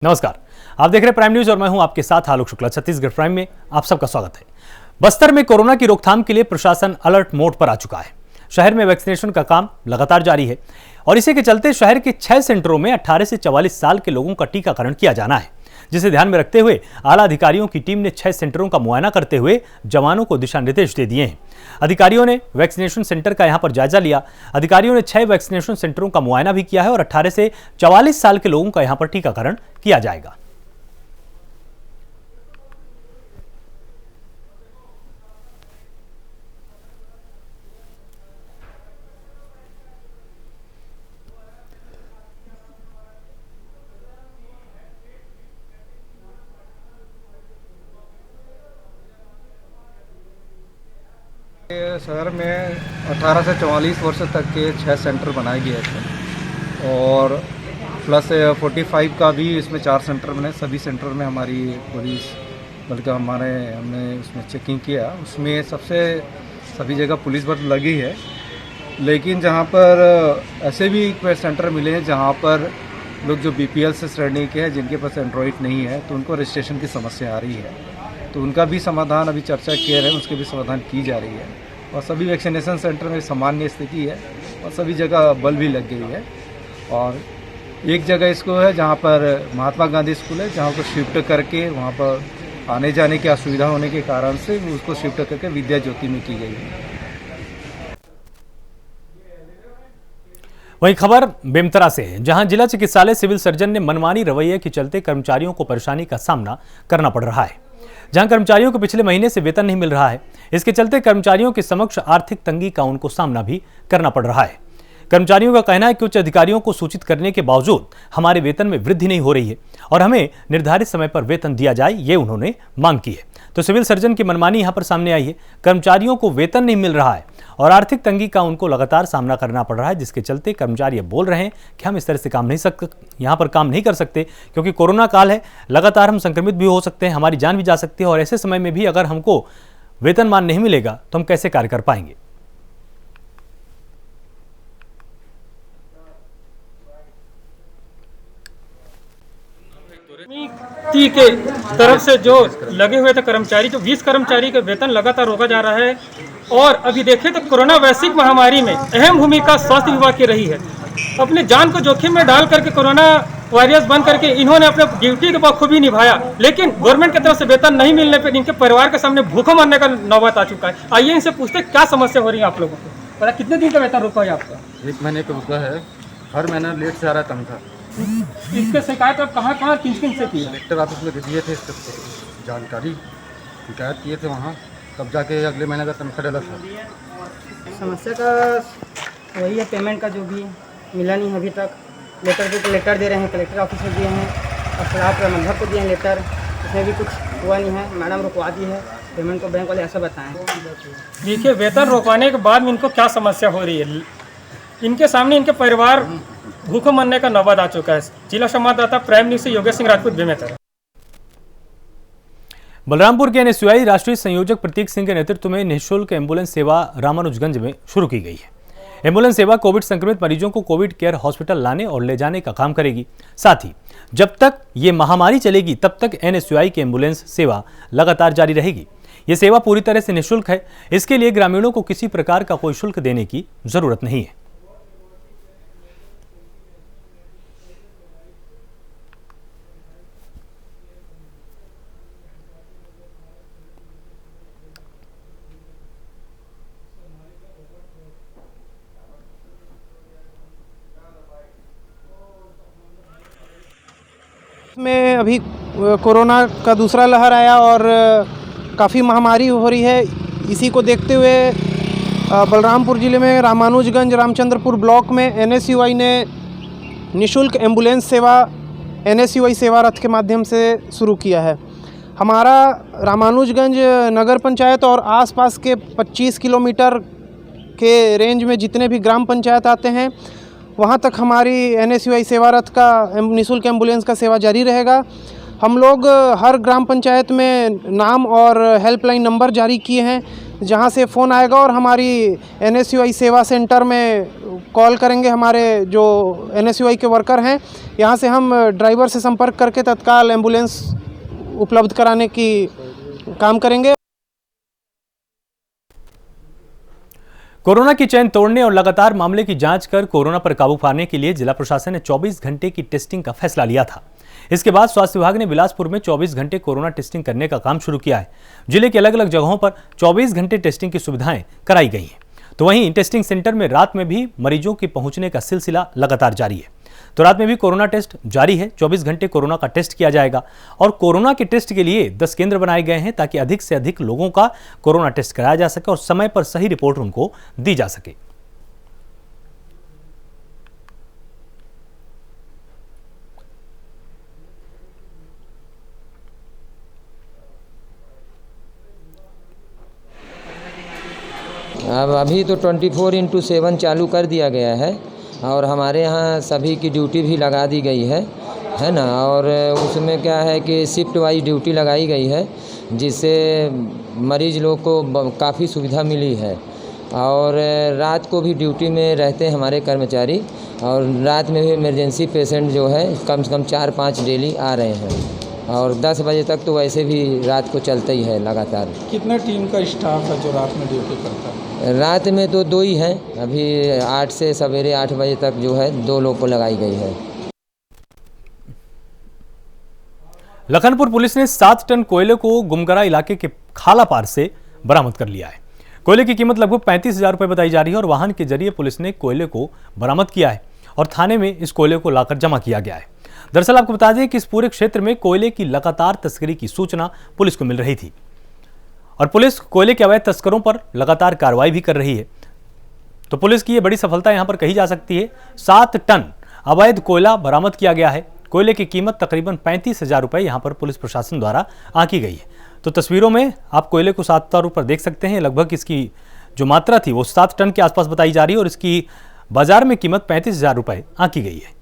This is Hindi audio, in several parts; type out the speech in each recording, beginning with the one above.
नमस्कार, आप देख रहे हैं प्राइम न्यूज और मैं हूं आपके साथ आलोक शुक्ला। छत्तीसगढ़ प्राइम में आप सबका स्वागत है। बस्तर में कोरोना की रोकथाम के लिए प्रशासन अलर्ट मोड पर आ चुका है। शहर में वैक्सीनेशन का काम लगातार जारी है और इसी के चलते शहर के 6 सेंटरों में 18 से 44 साल के लोगों का टीकाकरण किया जाना है, जिसे ध्यान में रखते हुए आला अधिकारियों की टीम ने 6 सेंटरों का मुआयना करते हुए जवानों को दिशा निर्देश दे दिए हैं। अधिकारियों ने वैक्सीनेशन सेंटर का यहां पर जायजा लिया। अधिकारियों ने 6 वैक्सीनेशन सेंटरों का मुआयना भी किया है और 18 से 44 साल के लोगों का यहां पर टीकाकरण किया जाएगा। शहर में 18 से 44 वर्ष तक के 6 सेंटर बनाए गए थे और प्लस 45 का भी इसमें 4 सेंटर बने। सभी सेंटर में हमारी पुलिस बल्कि हमने उसमें चेकिंग किया, उसमें सभी जगह पुलिस बल लगी है। लेकिन जहां पर ऐसे भी सेंटर मिले हैं जहां पर लोग जो BPL से श्रेणी के हैं, जिनके पास एंड्रॉइड नहीं है, तो उनको रजिस्ट्रेशन की समस्या आ रही है, तो उनका भी समाधान अभी चर्चा किए रहे हैं, उसके भी समाधान की जा रही है। और सभी वैक्सीनेशन सेंटर में सामान्य स्थिति है और सभी जगह बल भी लग गई है। और एक जगह इसको है जहां पर महात्मा गांधी स्कूल है, जहां को शिफ्ट करके वहां पर आने जाने की असुविधा होने के कारण से उसको शिफ्ट करके विद्या ज्योति में की गई है। वहीं खबर बेमतरा से है, जहां जिला चिकित्सालय सिविल सर्जन ने मनमानी रवैये के चलते कर्मचारियों को परेशानी का सामना करना पड़ रहा है। जहां कर्मचारियों को पिछले महीने से वेतन नहीं मिल रहा है, इसके चलते कर्मचारियों के समक्ष आर्थिक तंगी का उनको सामना भी करना पड़ रहा है। कर्मचारियों का कहना है कि उच्च अधिकारियों को सूचित करने के बावजूद हमारे वेतन में वृद्धि नहीं हो रही है और हमें निर्धारित समय पर वेतन दिया जाए, ये उन्होंने मांग की है। तो सिविल सर्जन की मनमानी यहां पर सामने आई है। कर्मचारियों को वेतन नहीं मिल रहा है और आर्थिक तंगी का उनको लगातार सामना करना पड़ रहा है, जिसके चलते कर्मचारी अब बोल रहे हैं कि हम इस तरह से यहाँ पर काम नहीं कर सकते, क्योंकि कोरोना काल है, लगातार हम संक्रमित भी हो सकते हैं, हमारी जान भी जा सकती है और ऐसे समय में भी अगर हमको वेतनमान नहीं मिलेगा तो हम कैसे कार्य कर पाएंगे। ती के तरफ से जो लगे हुए थे कर्मचारी, जो 20 कर्मचारी का वेतन लगातार रोका जा रहा है। और अभी देखें तो कोरोना वैश्विक महामारी में अहम भूमिका स्वास्थ्य विभाग की रही है। अपने जान को जोखिम में डाल करके कोरोना वॉरियर्स बन करके इन्होंने अपने ड्यूटी को बखूबी निभाया, लेकिन गवर्नमेंट की तरफ से वेतन नहीं मिलने पर इनके परिवार के सामने भूखों मरने का नौबत आ चुका है। आइए इनसे पूछते क्या समस्या हो रही है आप लोगों को। पता कितने दिन का वेतन रुका है आपका? 1 महीने का रुका है, हर महीना लेट से आ रहा है तनख्वाह। इसके शिकायत आप कहाँ किन से की? कलेक्टर ऑफिस में दे दिए थे, जानकारी शिकायत किए थे वहाँ, तब जाके अगले महीने का तनख्वाह डला था। समस्या का वही है, पेमेंट का जो भी मिला नहीं है अभी तक। लेटर दे रहे हैं, कलेक्टर ऑफिस में दिए हैं और शराब प्रबंधक को दिए हैं लेटर, उसमें भी कुछ हुआ नहीं है। मैडम रुकवा दी है पेमेंट को, बैंक वाले ऐसा बताएं। देखिए, वेतन रोकवाने के बाद में इनको क्या समस्या हो रही है, इनके सामने इनके परिवार भूखों मरने का नौबत आ चुका है। जिला संवाददाता प्राइम न्यूज से योगेश सिंह राजपूत, बेमेतरा। बलरामपुर के NSUI राष्ट्रीय संयोजक प्रतीक सिंह के नेतृत्व में निःशुल्क एम्बुलेंस सेवा रामानुजगंज में शुरू की गई है। एम्बुलेंस सेवा कोविड संक्रमित मरीजों को कोविड केयर हॉस्पिटल लाने और ले जाने का काम करेगी। साथ ही जब तक ये महामारी चलेगी तब तक NSUI की एम्बुलेंस सेवा लगातार जारी रहेगी। ये सेवा पूरी तरह से निःशुल्क है। इसके लिए ग्रामीणों को किसी प्रकार का कोई शुल्क देने की जरूरत नहीं है। में अभी कोरोना का दूसरा लहर आया और काफ़ी महामारी हो रही है। इसी को देखते हुए बलरामपुर ज़िले में रामानुजगंज रामचंद्रपुर ब्लॉक में NSUI ने निःशुल्क एम्बुलेंस सेवा NSUI सेवा रथ के माध्यम से शुरू किया है। हमारा रामानुजगंज नगर पंचायत और आसपास के 25 किलोमीटर के रेंज में जितने भी ग्राम पंचायत आते हैं, वहाँ तक हमारी NSUI सेवा रथ का निःशुल्क एम्बुलेंस का सेवा जारी रहेगा। हम लोग हर ग्राम पंचायत में नाम और हेल्पलाइन नंबर जारी किए हैं, जहां से फ़ोन आएगा और हमारी NSUI सेवा सेंटर में कॉल करेंगे। हमारे जो NSUI के वर्कर हैं, यहां से हम ड्राइवर से संपर्क करके तत्काल एम्बुलेंस उपलब्ध कराने की काम करेंगे। कोरोना की चेन तोड़ने और लगातार मामले की जांच कर कोरोना पर काबू पाने के लिए जिला प्रशासन ने 24 घंटे की टेस्टिंग का फैसला लिया था। इसके बाद स्वास्थ्य विभाग ने बिलासपुर में 24 घंटे कोरोना टेस्टिंग करने का काम शुरू किया है। जिले के अलग अलग जगहों पर 24 घंटे टेस्टिंग की सुविधाएं कराई गई हैं। तो वहीं टेस्टिंग सेंटर में रात में भी मरीजों के पहुंचने का सिलसिला लगातार जारी है। तो रात में भी कोरोना टेस्ट जारी है। 24 घंटे कोरोना का टेस्ट किया जाएगा और कोरोना के टेस्ट के लिए 10 केंद्र बनाए गए हैं ताकि अधिक से अधिक लोगों का कोरोना टेस्ट कराया जा सके और समय पर सही रिपोर्ट उनको दी जा सके। अब अभी तो 24/7 चालू कर दिया गया है और हमारे यहाँ सभी की ड्यूटी भी लगा दी गई है ना। और उसमें क्या है कि शिफ्ट वाइज ड्यूटी लगाई गई है, जिससे मरीज लोग को काफ़ी सुविधा मिली है। और रात को भी ड्यूटी में रहते हैं हमारे कर्मचारी, और रात में भी इमरजेंसी पेशेंट जो है कम से कम 4-5 डेली आ रहे हैं। और 10 बजे तक तो वैसे भी रात को चलता ही है लगातार। कितना टीम का स्टाफ है जो रात में ड्यूटी करता है? रात में तो 2 ही हैं। अभी 8 से सवेरे 8 बजे तक जो है 2 लोग को लगाई गई है। लखनपुर पुलिस ने 7 टन कोयले को गुमगरा इलाके के खाला पार से बरामद कर लिया है। कोयले की कीमत लगभग 35,000 रुपए बताई जा रही है और वाहन के जरिए पुलिस ने कोयले को बरामद किया है और थाने में इस कोयले को लाकर जमा किया गया है। दरअसल आपको बता दें कि इस पूरे क्षेत्र में कोयले की लगातार तस्करी की सूचना पुलिस को मिल रही थी और पुलिस कोयले के अवैध तस्करों पर लगातार कार्रवाई भी कर रही है। तो पुलिस की यह बड़ी सफलता यहां पर कही जा सकती है। 7 टन अवैध कोयला बरामद किया गया है। कोयले की कीमत तकरीबन 35,000 रुपए यहां पर पुलिस प्रशासन द्वारा आंकी गई है। तो तस्वीरों में आप कोयले को 7 तौर पर देख सकते हैं। लगभग इसकी जो मात्रा थी वो 7 टन के आसपास बताई जा रही है और इसकी बाजार में कीमत 35,000 रुपए आंकी गई है।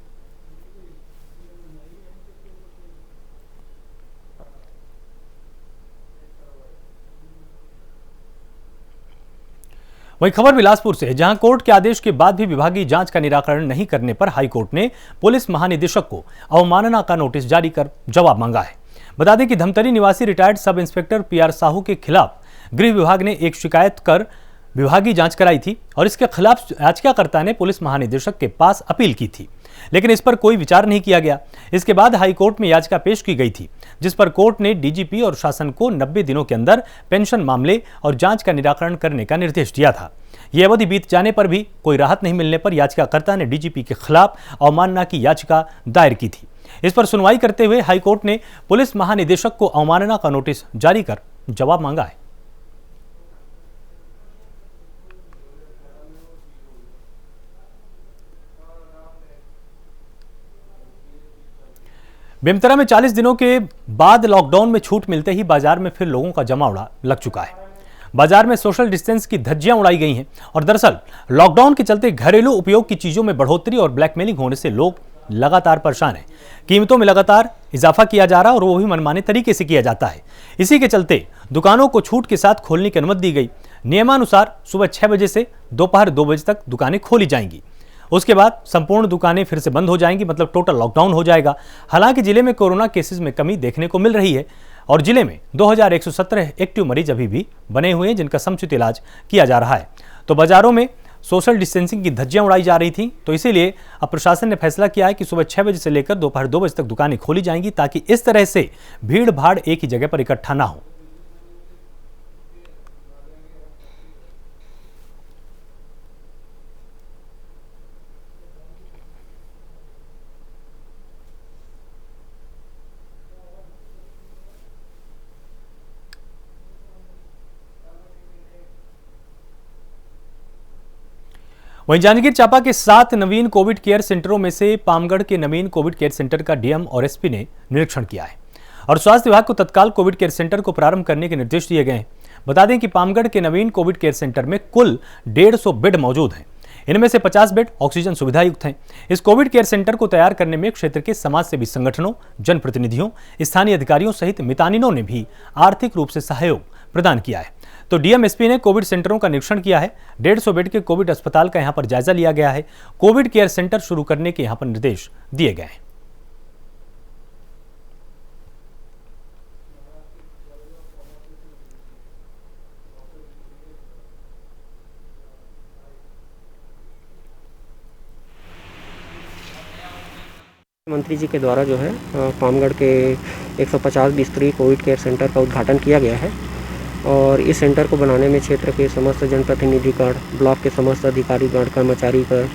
वहीं खबर बिलासपुर से, जहां कोर्ट के आदेश के बाद भी विभागीय जांच का निराकरण नहीं करने पर हाईकोर्ट ने पुलिस महानिदेशक को अवमानना का नोटिस जारी कर जवाब मांगा है। बता दें कि धमतरी निवासी retired sub inspector PR Sahu के खिलाफ गृह विभाग ने एक शिकायत कर विभागीय जांच कराई थी और इसके खिलाफ याचिकाकर्ता ने पुलिस महानिदेशक के पास अपील की थी, लेकिन इस पर कोई विचार नहीं किया गया। इसके बाद हाईकोर्ट में याचिका पेश की गई थी, जिस पर कोर्ट ने DGP और शासन को 90 दिनों के अंदर पेंशन मामले और जांच का निराकरण करने का निर्देश दिया था। यह अवधि बीत जाने पर भी कोई राहत नहीं मिलने पर याचिकाकर्ता ने DGP के खिलाफ अवमानना की याचिका दायर की थी। इस पर सुनवाई करते हुए हाईकोर्ट ने पुलिस महानिदेशक को अवमानना का नोटिस जारी कर जवाब मांगा है। बेमेतरा में 40 दिनों के बाद लॉकडाउन में छूट मिलते ही बाजार में फिर लोगों का जमावड़ा लग चुका है। बाजार में सोशल डिस्टेंस की धज्जियां उड़ाई गई हैं और दरअसल लॉकडाउन के चलते घरेलू उपयोग की चीजों में बढ़ोतरी और ब्लैकमेलिंग होने से लोग लगातार परेशान हैं। कीमतों में लगातार इजाफा किया जा रहा है और वो भी मनमाने तरीके से किया जाता है। इसी के चलते दुकानों को छूट के साथ खोलने की अनुमति दी गई। नियमानुसार सुबह 6 बजे से दोपहर 2 बजे तक दुकानें खोली जाएंगी। उसके बाद संपूर्ण दुकानें फिर से बंद हो जाएंगी, मतलब टोटल लॉकडाउन हो जाएगा। हालांकि जिले में कोरोना केसेस में कमी देखने को मिल रही है और जिले में 2117 एक्टिव मरीज अभी भी बने हुए हैं, जिनका समुचित इलाज किया जा रहा है। तो बाजारों में सोशल डिस्टेंसिंग की धज्जियां उड़ाई जा रही थी, तो इसीलिए अब प्रशासन ने फैसला किया है कि सुबह 6 बजे से लेकर दोपहर 2 बजे तक दुकानें खोली जाएंगी, ताकि इस तरह से भीड़ भाड़ एक ही जगह पर इकट्ठा ना हो। वहीं जांजगीर चांपा के 7 नवीन कोविड केयर सेंटरों में से पामगढ़ के नवीन कोविड केयर सेंटर का DM और SP ने निरीक्षण किया है और स्वास्थ्य विभाग को तत्काल कोविड केयर सेंटर को प्रारंभ करने के निर्देश दिए गए हैं। बता दें कि पामगढ़ के नवीन कोविड केयर सेंटर में कुल 150 बेड मौजूद हैं। इनमें से 50 बेड ऑक्सीजन सुविधा युक्त हैं। इस कोविड केयर सेंटर को तैयार करने में क्षेत्र के समाजसेवी संगठनों, जनप्रतिनिधियों, स्थानीय अधिकारियों सहित मितानिनों ने भी आर्थिक रूप से सहयोग प्रदान किया है। तो डीएमएसपी ने कोविड सेंटरों का निरीक्षण किया है। 150 बेड के कोविड अस्पताल का यहां पर जायजा लिया गया है। कोविड केयर सेंटर शुरू करने के यहां पर निर्देश दिए गए हैं। मंत्री जी के द्वारा जो है पामगढ़ के 150 बिस्तरी कोविड केयर सेंटर का उद्घाटन किया गया है और इस सेंटर को बनाने में क्षेत्र के समस्त जनप्रतिनिधिगण, ब्लॉक के समस्त अधिकारीगण, कर्मचारीगण,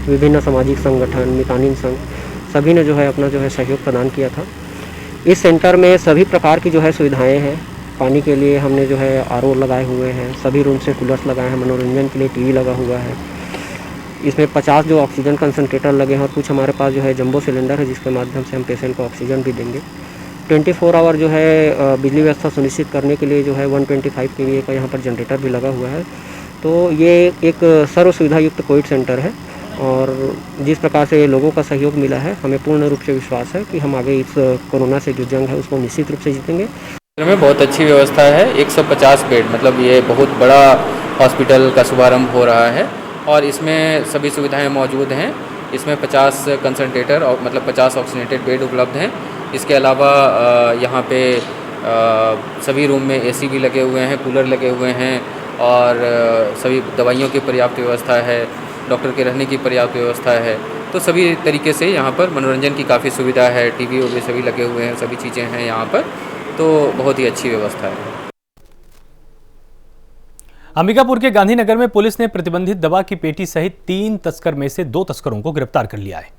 विभिन्न सामाजिक संगठन, मितानिन संघ सभी ने जो है अपना जो है सहयोग प्रदान किया था। इस सेंटर में सभी प्रकार की जो है सुविधाएँ हैं। पानी के लिए हमने जो है आरओ लगाए हुए हैं, सभी रूम से कूलर्स लगाए हैं, मनोरंजन के लिए टीवी लगा हुआ है। इसमें 50 जो ऑक्सीजन कंसंट्रेटर लगे हैं और कुछ हमारे पास जो है जंबो सिलेंडर है जिसके माध्यम से हम पेशेंट को ऑक्सीजन भी देंगे। 24 आवर जो है बिजली व्यवस्था सुनिश्चित करने के लिए जो है 125 kVA का यहाँ पर जनरेटर भी लगा हुआ है। तो ये एक सर्व सुविधा युक्त कोविड सेंटर है और जिस प्रकार से लोगों का सहयोग मिला है, हमें पूर्ण रूप से विश्वास है कि हम आगे इस कोरोना से जो जंग है उसको निश्चित रूप से जीतेंगे। में बहुत अच्छी व्यवस्था है। 150 बेड मतलब ये बहुत बड़ा हॉस्पिटल का शुभारंभ हो रहा है और इसमें सभी सुविधाएं मौजूद हैं। इसमें 50 कंसंट्रेटर और मतलब 50 ऑक्सीजनेटेड बेड उपलब्ध हैं। इसके अलावा यहाँ पे सभी रूम में एसी भी लगे हुए हैं, कूलर लगे हुए हैं और सभी दवाइयों की पर्याप्त व्यवस्था है, डॉक्टर के रहने की पर्याप्त व्यवस्था है। तो सभी तरीके से यहाँ पर मनोरंजन की काफ़ी सुविधा है, टीवी भी सभी लगे हुए हैं, सभी चीज़ें हैं यहाँ पर, तो बहुत ही अच्छी व्यवस्था है। अंबिकापुर के गांधीनगर में पुलिस ने प्रतिबंधित दवा की पेटी सहित 3 तस्कर में से 2 तस्करों को गिरफ्तार कर लिया है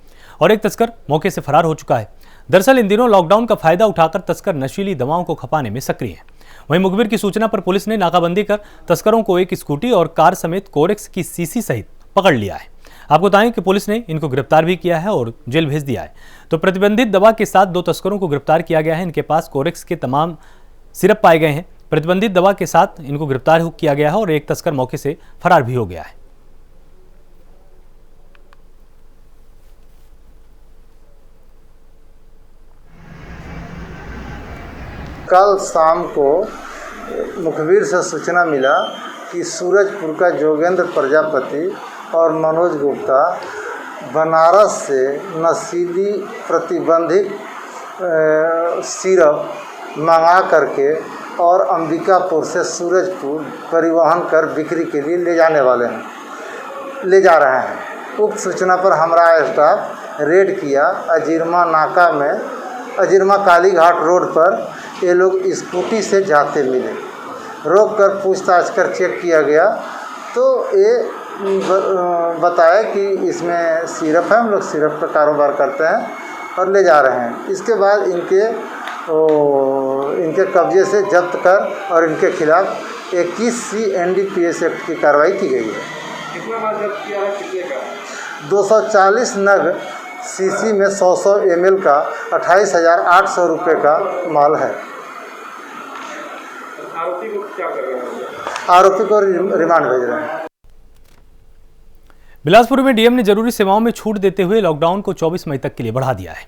और एक तस्कर मौके से फरार हो चुका है। दरअसल इन दिनों लॉकडाउन का फायदा उठाकर तस्कर नशीली दवाओं को खपाने में सक्रिय हैं। वहीं मुखबिर की सूचना पर पुलिस ने नाकाबंदी कर तस्करों को एक स्कूटी और कार समेत कोरेक्स की सीसी सहित पकड़ लिया है। आपको बताएं कि पुलिस ने इनको गिरफ्तार भी किया है और जेल भेज दिया है। तो प्रतिबंधित दवा के साथ 2 तस्करों को गिरफ्तार किया गया है। इनके पास कोरेक्स के तमाम सिरप पाए गए हैं। प्रतिबंधित दवा के साथ इनको गिरफ्तार किया गया है और एक तस्कर मौके से फरार भी हो गया है। कल शाम को मुखबिर से सूचना मिला कि सूरजपुर का जोगेंद्र प्रजापति और मनोज गुप्ता बनारस से नशीली प्रतिबंधित सिरप मंगा करके और अंबिकापुर से सूरजपुर परिवहन कर बिक्री के लिए ले जा रहे हैं। उक्त सूचना पर हमारा स्टाफ रेड किया। अजीरमा कालीघाट रोड पर ये लोग स्कूटी से जाते मिले। रोक कर पूछताछ कर चेक किया गया तो ये बताया कि इसमें सिरप है, हम लोग सिरप का कारोबार करते हैं और ले जा रहे हैं। इसके बाद इनके कब्जे से जब्त कर और इनके खिलाफ 21 CNDPS एक्ट की कार्रवाई की गई है। कितना माल जब्त किया है? कितने का? 240 नग सीसी में 100 ml का 28,800 रुपये का माल है। आरोपी को क्या कर रहे हैं? आरोपी को रिमांड भेज रहे हैं। बिलासपुर में डीएम ने जरूरी सेवाओं में छूट देते हुए लॉकडाउन को 24 मई तक के लिए बढ़ा दिया है।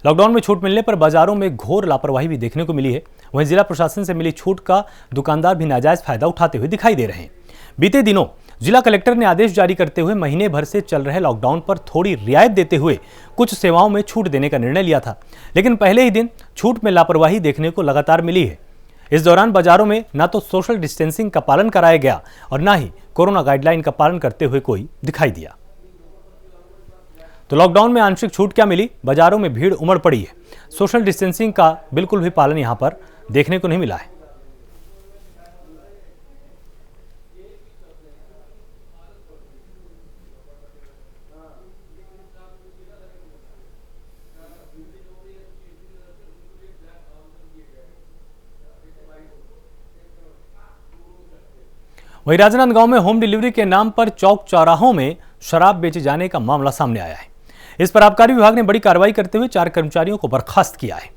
लॉकडाउन में छूट मिलने पर बाजारों में घोर लापरवाही भी देखने को मिली है। वहीं जिला प्रशासन से मिली छूट का दुकानदार भी नाजायज फायदा उठाते हुए दिखाई दे रहे हैं। बीते दिनों जिला कलेक्टर ने आदेश जारी करते हुए महीने भर से चल रहे लॉकडाउन पर थोड़ी रियायत देते हुए कुछ सेवाओं में छूट देने का निर्णय लिया था, लेकिन पहले ही दिन छूट में लापरवाही देखने को लगातार मिली है। इस दौरान बाजारों में न तो सोशल डिस्टेंसिंग का पालन कराया गया और न ही कोरोना गाइडलाइन का पालन करते हुए कोई दिखाई दिया। तो लॉकडाउन में आंशिक छूट क्या मिली? बाजारों में भीड़ उमड़ पड़ी है। सोशल डिस्टेंसिंग का बिल्कुल भी पालन यहां पर देखने को नहीं मिला है। वहीं राजनांदगांव में होम डिलीवरी के नाम पर चौक चौराहों में शराब बेचे जाने का मामला सामने आया है। इस पर आबकारी विभाग ने बड़ी कार्रवाई करते हुए 4 कर्मचारियों को बर्खास्त किया है।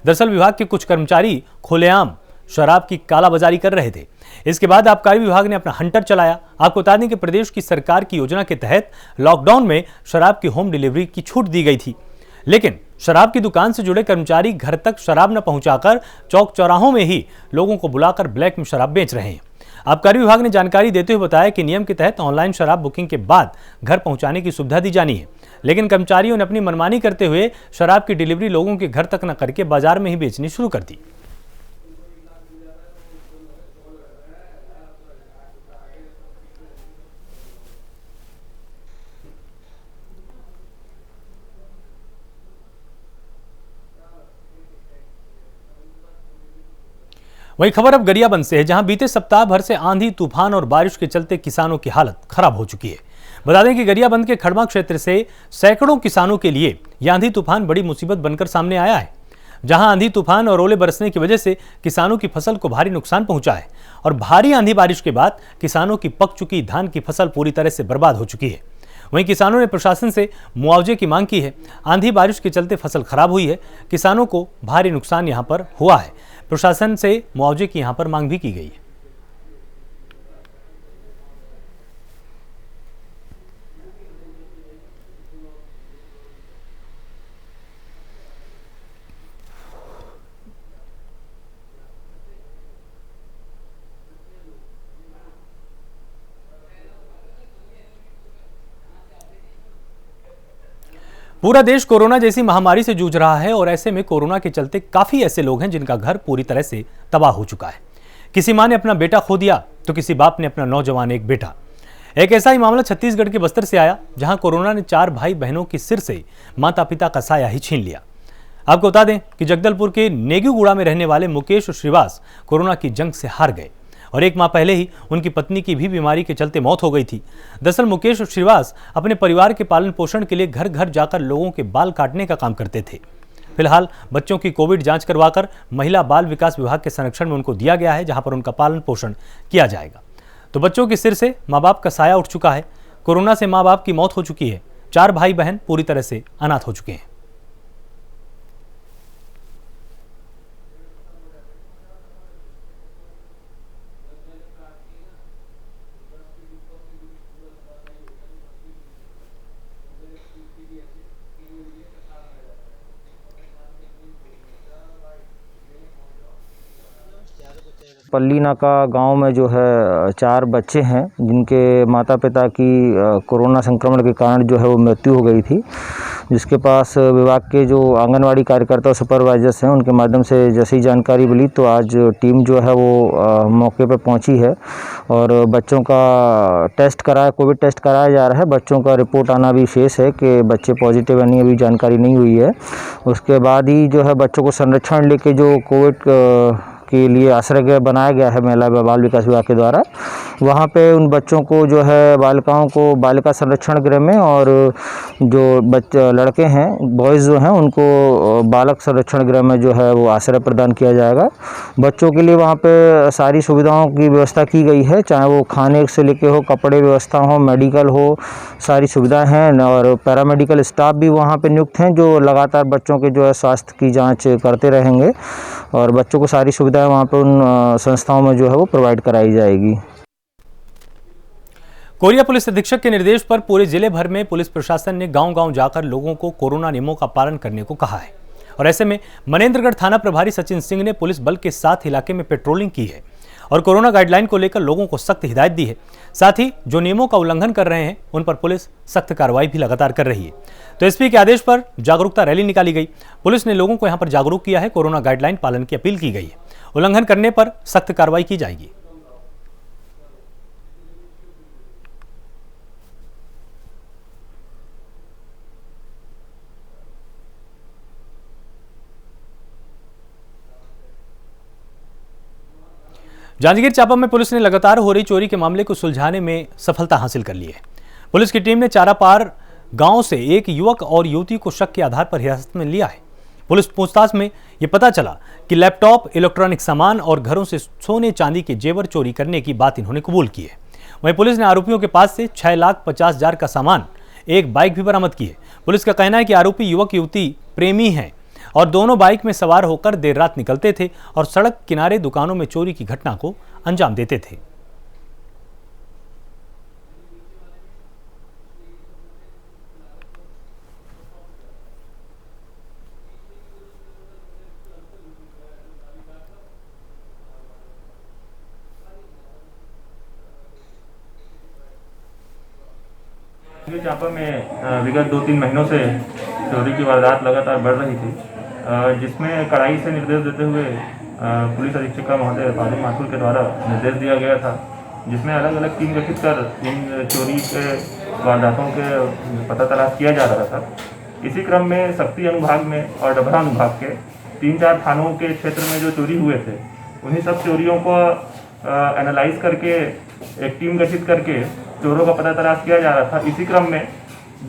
दरअसल विभाग के कुछ कर्मचारी खुलेआम शराब की कालाबाजारी कर रहे थे। इसके बाद आबकारी विभाग ने अपना हंटर चलाया। आपको बता दें कि प्रदेश की सरकार की योजना के तहत लॉकडाउन में शराब की होम डिलीवरी की छूट दी गई थी, लेकिन शराब की दुकान से जुड़े कर्मचारी घर तक शराब न पहुंचाकर चौक चौराहों में ही लोगों को बुलाकर ब्लैक में शराब बेच रहे हैं। आबकारी विभाग ने जानकारी देते हुए बताया कि नियम के तहत ऑनलाइन शराब बुकिंग के बाद घर पहुंचाने की सुविधा दी जानी है, लेकिन कर्मचारियों ने अपनी मनमानी करते हुए शराब की डिलीवरी लोगों के घर तक न करके बाजार में ही बेचनी शुरू कर दी। वही खबर अब गरियाबंद से है, जहां बीते सप्ताह भर से आंधी तूफान और बारिश के चलते किसानों की हालत खराब हो चुकी है। बता दें कि गरियाबंद के खड़मा क्षेत्र से सैकड़ों किसानों के लिए यह आंधी तूफान बड़ी मुसीबत बनकर सामने आया है, जहां आंधी तूफान और ओले बरसने की वजह से किसानों की फसल को भारी नुकसान पहुंचा है और भारी आंधी बारिश के बाद किसानों की पक चुकी धान की फसल पूरी तरह से बर्बाद हो चुकी है। वहीं किसानों ने प्रशासन से मुआवजे की मांग की है। आंधी बारिश के चलते फसल खराब हुई है, किसानों को भारी नुकसान यहां पर हुआ है। प्रशासन से मुआवजे की यहां पर मांग भी की गई है। पूरा देश कोरोना जैसी महामारी से जूझ रहा है और ऐसे में कोरोना के चलते काफी ऐसे लोग हैं जिनका घर पूरी तरह से तबाह हो चुका है। किसी मां ने अपना बेटा खो दिया तो किसी बाप ने अपना नौजवान एक बेटा। एक ऐसा ही मामला छत्तीसगढ़ के बस्तर से आया, जहां कोरोना ने 4 भाई बहनों के सिर से माता पिता का साया ही छीन लिया। आपको बता दें कि जगदलपुर के नेगीगुड़ा में रहने वाले मुकेश श्रीवास कोरोना की जंग से हार गए और एक माह पहले ही उनकी पत्नी की भी बीमारी के चलते मौत हो गई थी। दरअसल मुकेश श्रीवास अपने परिवार के पालन पोषण के लिए घर घर जाकर लोगों के बाल काटने का काम करते थे। फिलहाल बच्चों की कोविड जांच करवाकर महिला बाल विकास विभाग के संरक्षण में उनको दिया गया है, जहां पर उनका पालन पोषण किया जाएगा। तो बच्चों के सिर से माँ बाप का साया उठ चुका है। कोरोना से माँ बाप की मौत हो चुकी है। 4 भाई बहन पूरी तरह से अनाथ हो चुके हैं। पल्ली नाका गांव में जो है 4 बच्चे हैं जिनके माता पिता की कोरोना संक्रमण के कारण जो है वो मृत्यु हो गई थी, जिसके पास विभाग के जो आंगनवाड़ी कार्यकर्ता और सुपरवाइजर्स हैं उनके माध्यम से जैसी जानकारी मिली तो आज टीम जो है वो मौके पर पहुंची है और बच्चों का कोविड टेस्ट कराया जा रहा है। बच्चों का रिपोर्ट आना भी शेष है कि बच्चे पॉजिटिव है नहीं, अभी जानकारी नहीं हुई है। उसके बाद ही जो है बच्चों को संरक्षण लेके जो कोविड के लिए आश्रय गृह बनाया गया है महिला बाल विकास विभाग के द्वारा, वहाँ पे उन बच्चों को जो है बालिकाओं को बालिका संरक्षण गृह में और जो लड़के हैं बॉयज़ जो हैं उनको बालक संरक्षण गृह में जो है वो आश्रय प्रदान किया जाएगा। बच्चों के लिए वहाँ पे सारी सुविधाओं की व्यवस्था की गई है, चाहे वो खाने से लेके हो, कपड़े व्यवस्था हो, मेडिकल हो, सारी सुविधाएँ हैं और पैरामेडिकल स्टाफ भी वहाँ पर नियुक्त हैं जो लगातार बच्चों के जो है स्वास्थ्य की जाँच करते रहेंगे और बच्चों को सारी सुविधाएं वहाँ पर उन संस्थाओं में जो है वो प्रोवाइड कराई जाएगी। कोरिया पुलिस अधीक्षक के निर्देश पर पूरे जिले भर में पुलिस प्रशासन ने गांव-गांव जाकर लोगों को कोरोना नियमों का पालन करने को कहा है और ऐसे में मनेंद्रगढ़ थाना प्रभारी सचिन सिंह ने पुलिस बल के साथ इलाके में पेट्रोलिंग की है और कोरोना गाइडलाइन को लेकर लोगों को सख्त हिदायत दी है। साथ ही जो नियमों का उल्लंघन कर रहे हैं उन पर पुलिस सख्त कार्रवाई भी लगातार कर रही है। तो एसपी के आदेश पर जागरूकता रैली निकाली गई। पुलिस ने लोगों को यहां पर जागरूक किया है। कोरोना गाइडलाइन पालन की अपील की गई है। उल्लंघन करने पर सख्त कार्रवाई की जाएगी। जांजगीर चांपा में पुलिस ने लगातार हो रही चोरी के मामले को सुलझाने में सफलता हासिल कर ली है। पुलिस की टीम ने चारापार गांव से एक युवक और युवती को शक के आधार पर हिरासत में लिया है। पुलिस पूछताछ में यह पता चला कि लैपटॉप, इलेक्ट्रॉनिक सामान और घरों से सोने चांदी के जेवर चोरी करने की बात इन्होंने कबूल की है। वहीं पुलिस ने आरोपियों के पास से 6,50,000 का सामान, एक बाइक भी बरामद की है। पुलिस का कहना है कि आरोपी युवक युवती प्रेमी हैं और दोनों बाइक में सवार होकर देर रात निकलते थे और सड़क किनारे दुकानों में चोरी की घटना को अंजाम देते थे। चांपा में विगत 2-3 महीनों से चोरी की वारदात लगातार बढ़ रही थी, जिसमें कड़ाई से निर्देश देते हुए पुलिस अधीक्षक महोदय फाजिल माथुर के द्वारा निर्देश दिया गया था, जिसमें अलग अलग टीम गठित कर इन चोरी के वारदातों के पता तलाश किया जा रहा था। इसी क्रम में शक्ति अनुभाग में और डभरा अनुभाग के 3-4 थानों के क्षेत्र में जो चोरी हुए थे, उन्हीं सब चोरियों को एनालाइज करके एक टीम गठित करके चोरों का पता तलाश किया जा रहा था। इसी क्रम में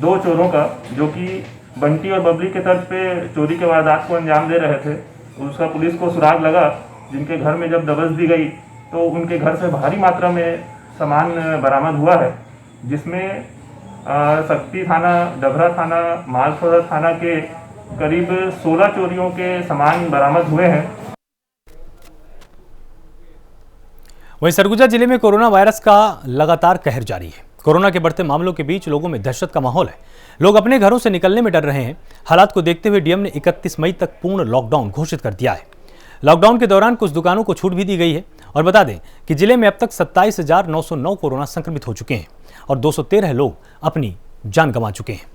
2 चोरों का, जो कि बंटी और बबली के तर्ज पे चोरी के वारदात को अंजाम दे रहे थे, उसका पुलिस को सुराग लगा, जिनके घर में जब दबिश दी गई तो उनके घर से भारी मात्रा में सामान बरामद हुआ है, जिसमें शक्ति थाना, डभरा थाना, मालखोरा थाना के करीब 16 चोरियों के सामान बरामद हुए हैं। वहीं सरगुजा जिले में कोरोना वायरस का लगातार कहर जारी है। कोरोना के बढ़ते मामलों के बीच लोगों में दहशत का माहौल है। लोग अपने घरों से निकलने में डर रहे हैं। हालात को देखते हुए डीएम ने 31 मई तक पूर्ण लॉकडाउन घोषित कर दिया है। लॉकडाउन के दौरान कुछ दुकानों को छूट भी दी गई है। और बता दें कि जिले में अब तक 27,909 कोरोना संक्रमित हो चुके हैं और 213 लोग अपनी जान गंवा चुके हैं।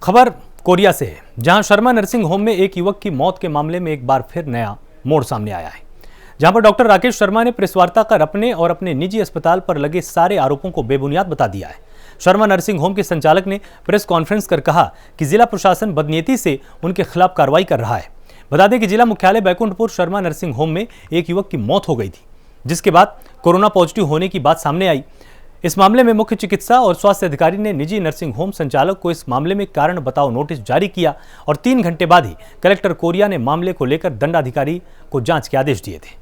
खबर कोरिया से है, जहां शर्मा नर्सिंग होम में एक युवक की मौत के मामले में एक बार फिर नया मोड़ सामने आया है। जहां पर डॉक्टर राकेश शर्मा ने प्रेस वार्ता कर अपने और अपने निजी अस्पताल पर लगे सारे आरोपों को बेबुनियाद बता दिया है। शर्मा नर्सिंग होम के संचालक ने प्रेस कॉन्फ्रेंस कर कहा कि जिला प्रशासन बदनीयती से उनके खिलाफ कार्रवाई कर रहा है। बता दें कि जिला मुख्यालय बैकुंठपुर शर्मा नर्सिंग होम में एक युवक की मौत हो गई थी, जिसके बाद कोरोना पॉजिटिव होने की बात सामने आई। इस मामले में मुख्य चिकित्सा और स्वास्थ्य अधिकारी ने निजी नर्सिंग होम संचालक को इस मामले में कारण बताओ नोटिस जारी किया और 3 घंटे बाद ही कलेक्टर कोरिया ने मामले को लेकर दंडाधिकारी को जांच के आदेश दिए थे।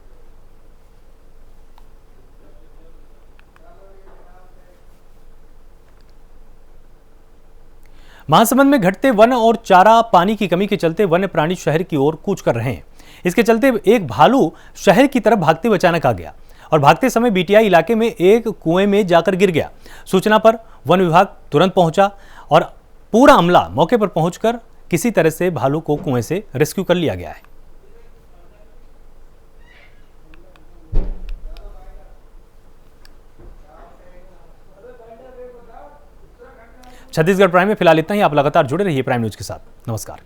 महासमुंद में घटते वन और चारा पानी की कमी के चलते वन्य प्राणी शहर की ओर कूच कर रहे हैं। इसके चलते एक भालू शहर की तरफ भागते हुए अचानक आ गया और भागते समय बीटीआई इलाके में एक कुएं में जाकर गिर गया। सूचना पर वन विभाग तुरंत पहुंचा और पूरा अमला मौके पर पहुंचकर किसी तरह से भालू को कुएं से रेस्क्यू कर लिया गया है। छत्तीसगढ़ प्राइम में फिलहाल इतना ही। आप लगातार जुड़े रहिए प्राइम न्यूज के साथ। नमस्कार।